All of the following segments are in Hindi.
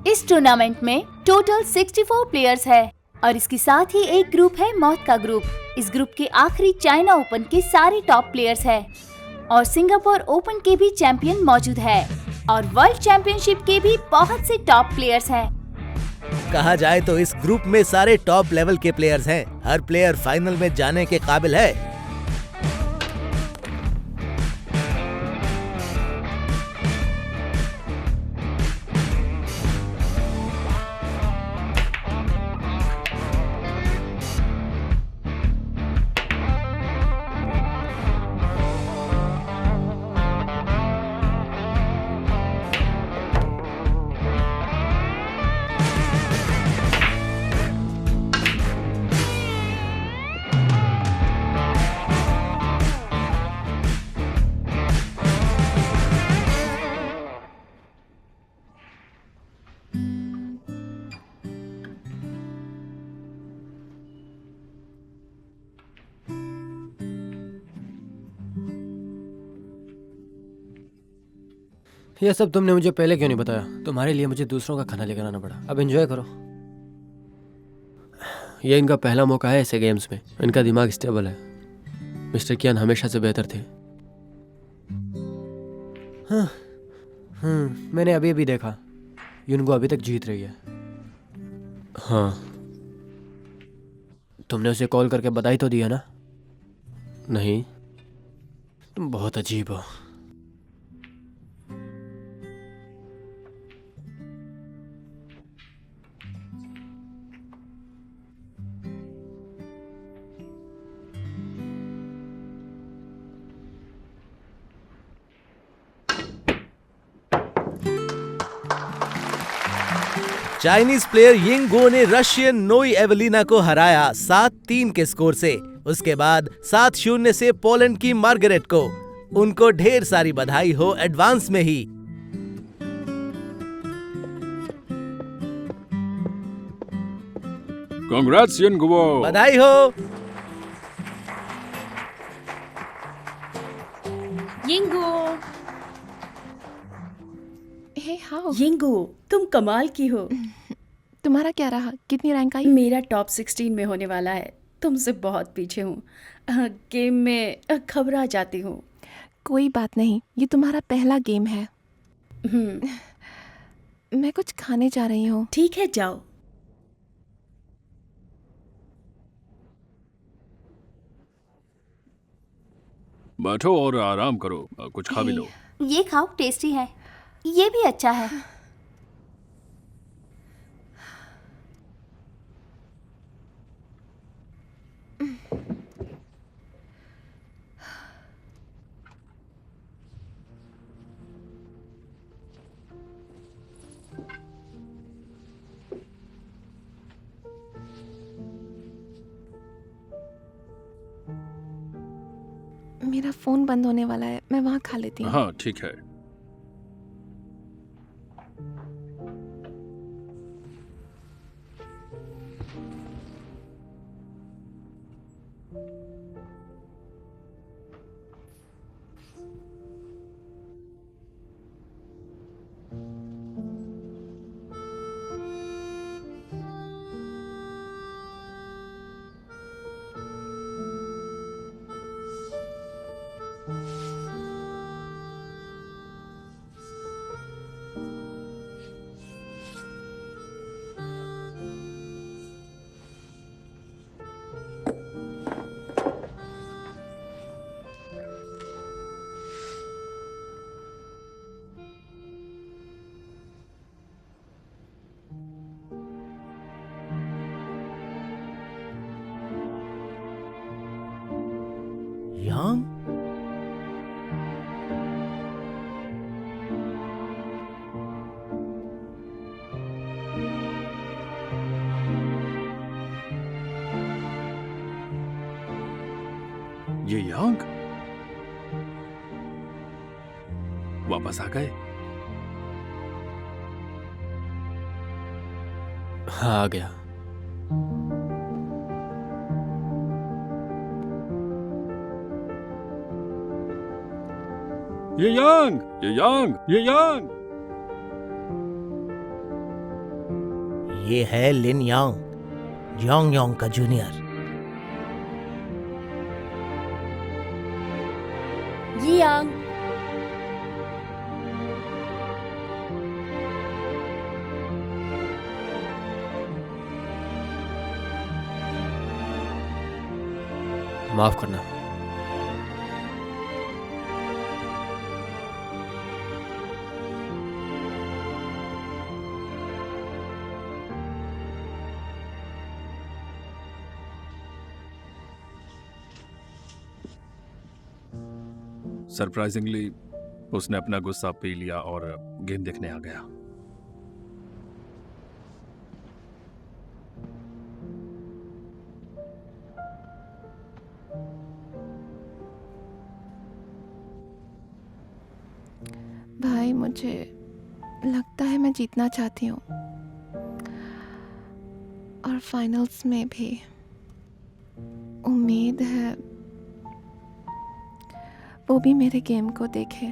इस टूर्नामेंट में टोटल 64 प्लेयर्स है और इसके साथ ही एक ग्रुप है मौत का ग्रुप। इस ग्रुप के आखिरी चाइना ओपन के सारे टॉप प्लेयर्स है और सिंगापुर ओपन के भी चैंपियन मौजूद है और वर्ल्ड चैंपियनशिप के भी बहुत से टॉप प्लेयर्स हैं। कहा जाए तो इस ग्रुप में सारे टॉप लेवल के प्लेयर्स हैं। हर प्लेयर फाइनल में जाने के काबिल है। ये सब तुमने मुझे पहले क्यों नहीं बताया? तुम्हारे लिए मुझे दूसरों का खाना लेकर आना पड़ा। अब एंजॉय करो। ये इनका पहला मौका है ऐसे गेम्स में। इनका दिमाग स्टेबल है। मिस्टर कियान हमेशा से बेहतर थे। मैंने अभी अभी देखा युनगो अभी तक जीत रही है। हाँ, तुमने उसे कॉल करके बधाई तो दिया ना? नहीं, तुम बहुत अजीब हो। चाइनीज प्लेयर यिंग गो ने रशियन नोई एवेलिना को हराया 7-3 के स्कोर से। उसके बाद 7-0 से पोलैंड की मार्गरेट को। उनको ढेर सारी बधाई हो एडवांस में ही। कांग्रेट्स यिंगो। बधाई हो। यिंगो। Hey how? यिंगो, तुम कमाल की हो। तुम्हारा क्या रहा? कितनी रैंक आई? मेरा टॉप 16 में होने वाला है। तुमसे बहुत पीछे हूँ। गेम में घबरा जाती हूँ। कोई बात नहीं, ये तुम्हारा पहला गेम है। मैं कुछ खाने जा रही हूँ। ठीक है, जाओ। बैठो और आराम करो, कुछ खा भी लो। ये खाओ, टेस्टी है। ये भी अच्छा है। मेरा फोन बंद होने वाला है, मैं वहाँ खा लेती हूँ। हाँ ठीक है। यांग? ये यांग वापस आ गए? हाँ, आ गया। ये यांग, ये यांग, ये यांग। ये है लिन यांग, यांग यांग का जूनियर। यांग। माफ करना। सरप्राइजिंगली उसने अपना गुस्सा पी लिया और गेम देखने आ गया। भाई मुझे लगता है मैं जीतना चाहती हूँ, और फाइनल्स में भी उम्मीद है वो भी मेरे गेम को देखे।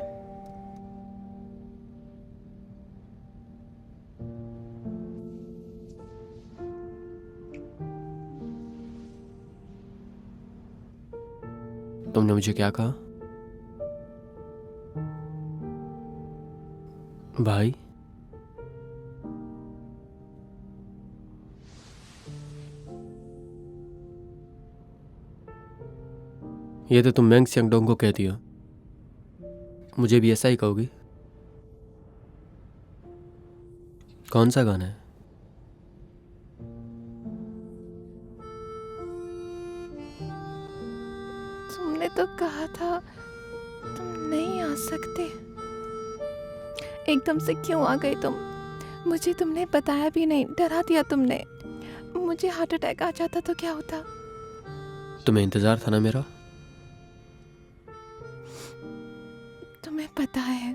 तुमने मुझे क्या कहा? भाई, ये तो तुम मेंग सियांगडोंग को कहती हो, मुझे भी ऐसा ही कहोगी? कौन सा गाना है? तुमने तो कहा था तुम नहीं आ सकते, एकदम से क्यों आ गई तुम? मुझे तुमने बताया भी नहीं, डरा दिया तुमने। मुझे हार्ट अटैक आ जाता तो क्या होता? तुम्हें इंतजार था ना मेरा? तुम्हें पता है